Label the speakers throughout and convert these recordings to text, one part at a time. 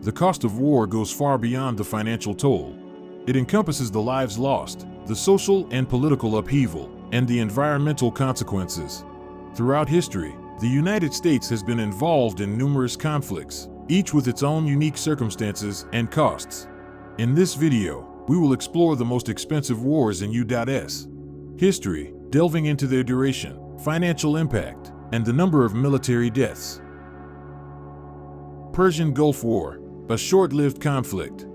Speaker 1: The cost of war goes far beyond the financial toll. It encompasses the lives lost, the social and political upheaval, and the environmental consequences. Throughout history, the United States has been involved in numerous conflicts, each with its own unique circumstances and costs. In this video, we will explore the most expensive wars in U.S. history, delving into their duration, financial impact, and the number of military deaths. Persian Gulf War, a short-lived conflict.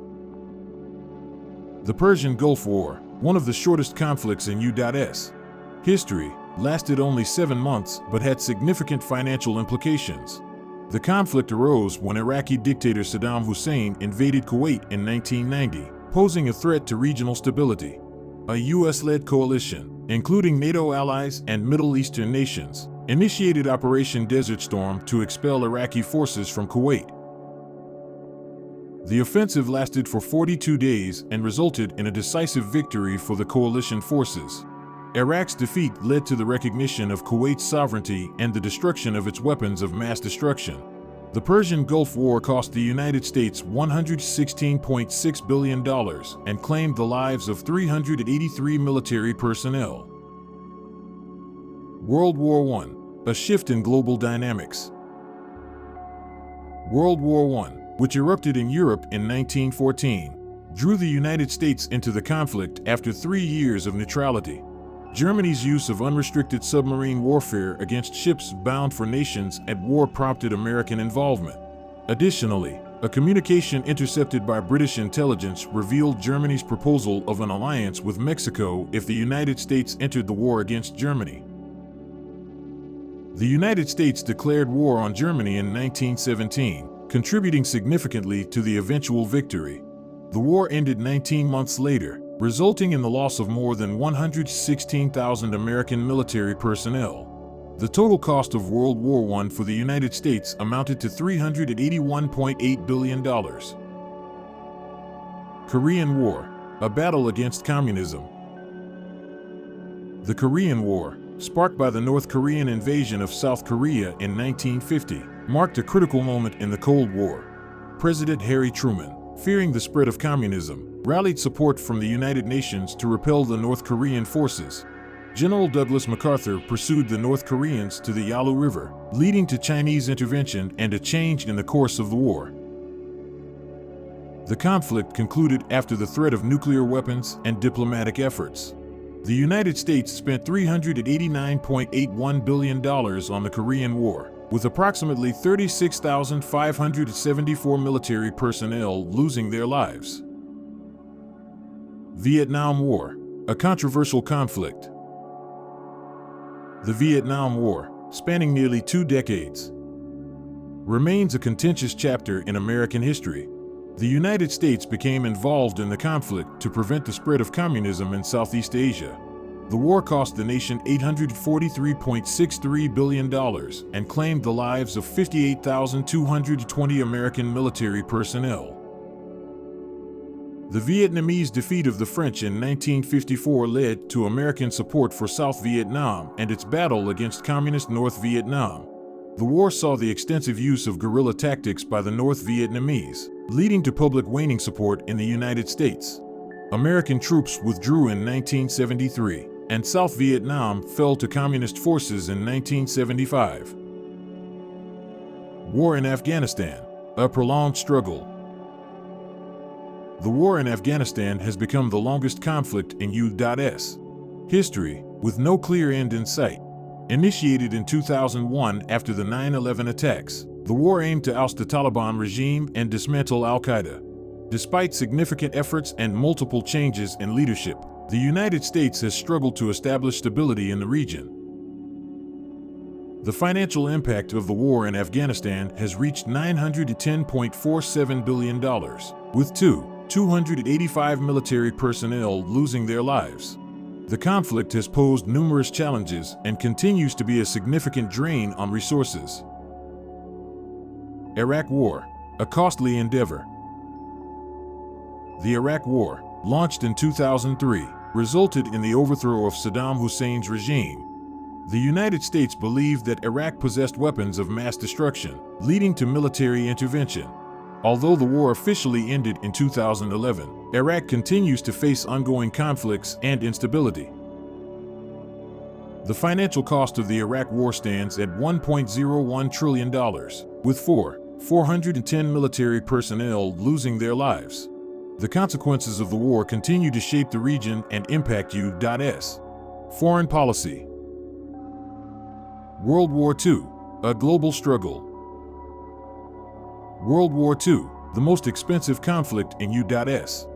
Speaker 1: The Persian Gulf War, one of the shortest conflicts in U.S. history, lasted only 7 months but had significant financial implications. The conflict arose when Iraqi dictator Saddam Hussein invaded Kuwait in 1990, posing a threat to regional stability. A U.S.-led coalition, including NATO allies and Middle Eastern nations, initiated Operation Desert Storm to expel Iraqi forces from Kuwait. The offensive lasted for 42 days and resulted in a decisive victory for the coalition forces. Iraq's defeat led to the recognition of Kuwait's sovereignty and the destruction of its weapons of mass destruction. The Persian Gulf War cost the United States $116.6 billion and claimed the lives of 383 military personnel. World War I, a shift in global dynamics. World War I, which erupted in Europe in 1914, drew the United States into the conflict after 3 years of neutrality. Germany's use of unrestricted submarine warfare against ships bound for nations at war prompted American involvement. Additionally, a communication intercepted by British intelligence revealed Germany's proposal of an alliance with Mexico if the United States entered the war against Germany. The United States declared war on Germany in 1917, contributing significantly to the eventual victory. The war ended 19 months later, resulting in the loss of more than 116,000 American military personnel. The total cost of World War I for the United States amounted to $381.8 billion. Korean War, a battle against communism. The Korean War, sparked by the North Korean invasion of South Korea in 1950, marked a critical moment in the Cold War. President Harry Truman, fearing the spread of communism, rallied support from the United Nations to repel the North Korean forces. General Douglas MacArthur pursued the North Koreans to the Yalu River, leading to Chinese intervention and a change in the course of the war. The conflict concluded after the threat of nuclear weapons and diplomatic efforts. The United States spent $389.81 billion on the Korean War, with approximately 36,574 military personnel losing their lives. Vietnam War, a controversial conflict. The Vietnam War, spanning nearly 2 decades, remains a contentious chapter in American history. The United States became involved in the conflict to prevent the spread of communism in Southeast Asia. The war cost the nation $843.63 billion and claimed the lives of 58,220 American military personnel. The Vietnamese defeat of the French in 1954 led to American support for South Vietnam and its battle against Communist North Vietnam. The war saw the extensive use of guerrilla tactics by the North Vietnamese, leading to public waning support in the United States. American troops withdrew in 1973, and South Vietnam fell to Communist forces in 1975. War in Afghanistan, a prolonged struggle. The war in Afghanistan has become the longest conflict in U.S. history, with no clear end in sight. Initiated in 2001 after the 9/11 attacks, the war aimed to oust the Taliban regime and dismantle al-Qaeda. Despite significant efforts and multiple changes in leadership, the United States has struggled to establish stability in the region. The financial impact of the war in Afghanistan has reached $910.47 billion, with 285 military personnel losing their lives. The conflict has posed numerous challenges and continues to be a significant drain on resources. Iraq War, a costly endeavor. The Iraq War, launched in 2003, resulted in the overthrow of Saddam Hussein's regime. The United States believed that Iraq possessed weapons of mass destruction, leading to military intervention. Although the war officially ended in 2011, Iraq continues to face ongoing conflicts and instability. The financial cost of the Iraq War stands at $1.01 trillion, with 410 military personnel losing their lives. The consequences of the war continue to shape the region and impact U.S. foreign policy. World War II, a global struggle. World War II, the most expensive conflict in U.S.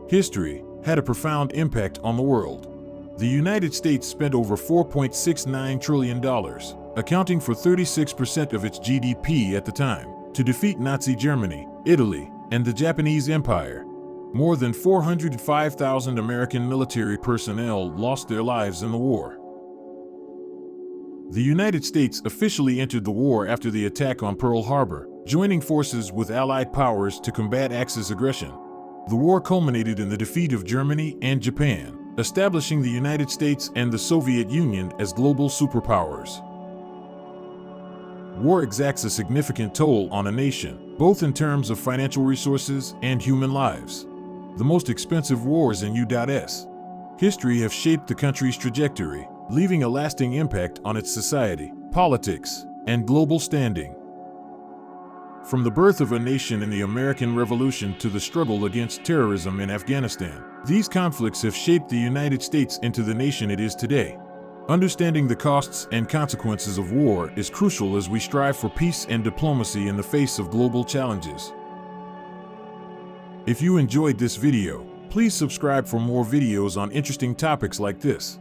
Speaker 1: history, had a profound impact on the world. The United States spent over $4.69 trillion, accounting for 36% of its GDP at the time, to defeat Nazi Germany, Italy, and the Japanese Empire. More than 405,000 American military personnel lost their lives in the war. The United States officially entered the war after the attack on Pearl Harbor, joining forces with Allied powers to combat Axis aggression. The war culminated in the defeat of Germany and Japan, establishing the United States and the Soviet Union as global superpowers. War exacts a significant toll on a nation, both in terms of financial resources and human lives. The most expensive wars in U.S. history have shaped the country's trajectory, leaving a lasting impact on its society, politics, and global standing. From the birth of a nation in the American Revolution to the struggle against terrorism in Afghanistan, these conflicts have shaped the United States into the nation it is today. Understanding the costs and consequences of war is crucial as we strive for peace and diplomacy in the face of global challenges. If you enjoyed this video, please subscribe for more videos on interesting topics like this.